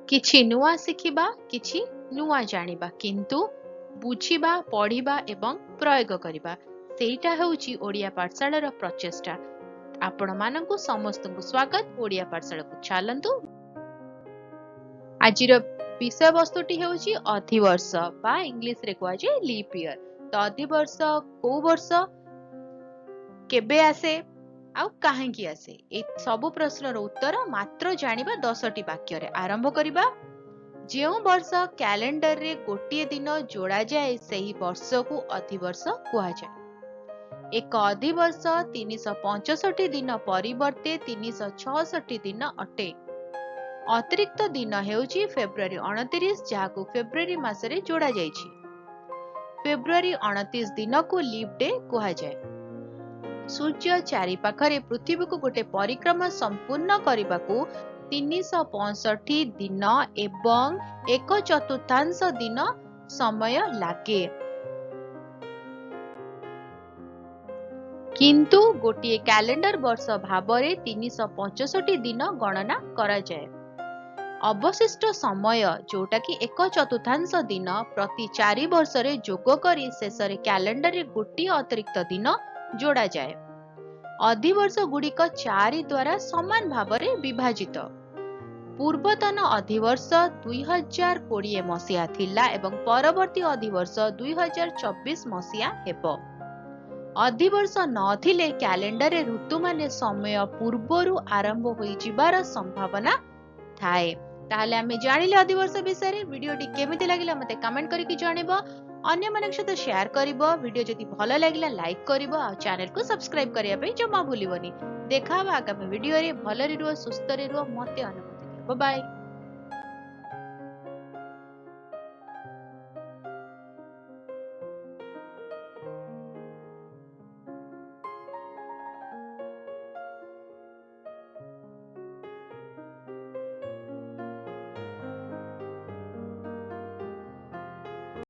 किछि नुआ शिखिबा किछि नुआ जानिबा किंतु बुझिबा पढ़िबा एवं प्रयोग करिबा सेटा हेउची ओडिया पाठशालार प्रचेष्टा। आपण मानंकु समस्तंकु स्वागत ओडिया पाठशाला को चलंतु। आजिर विषय वस्तुटी हेउची अधिवर्ष बा इंग्लिश रे कुआ जे लीप ईयर। तो अधिवर्ष को वर्ष केबे आसे आउ काहेकि आसे ए सबु प्रश्नर उत्तर मात्र जानिबा 10टी वाक्य रे आरंभ करिबा। जेउ वर्ष कैलेंडर रे गोटिए दिन जोड़ा जाए सही वर्ष को अधिवर्ष कुआ जाए। एक अधिवर्ष 365 दिन परिवर्ते 366 दिन अटे। अतिरिक्त दिन हेउची फेब्रुआरी 29 जहाको फेब्रुआरी मासरे जोड़ा जाइछि। फेब्रुआरी 29 दिन को लीप डे कुआ जाए। सूर्य चारि पाखरे पृथ्वी को गोटे परिक्रमा संपूर्ण करने 365 दिन एवं 1/4 दिन समय लागे, किंतु गोटे कैलेंडर वर्ष भावरे 365 दिन गणना करा जाए। अवशिष्ट समय जोटा कि 1/4 दिन प्रति 4 वर्ष रे जोग करी शेष रे कैलेंडर रे गोटे अतिरिक्त दिन जोड़ा जाए। अधिवर्ष गुड़िक 4 द्वारा समान भावरे विभाजित। पूर्वतन अधिवर्ष 2020 मसीहा थिला एवं परवर्ती अधिवर्ष 2024 मसीहा हेबो। अधिवर्ष नथिले कैलेंडर रे ऋतु माने समय पूर्वरु आरंभ होई जिबार संभावना थाए। ताहले आमे जानिले अधिवर्ष विषय रे। वीडियोटी केमिति लागिला मते कमेंट करिकि जणेबो। अन्य मानक सहित शेयर करिबो। वीडियो जदि भलो लागिला लाइक करिबो आ चैनल को सब्सक्राइब करिया पे जमा भूलिबोनी। देखा आगामी वीडियो रे। भलो रे रुह, सुस्थ रे रुह, मते अनुमति दियो। Bye bye.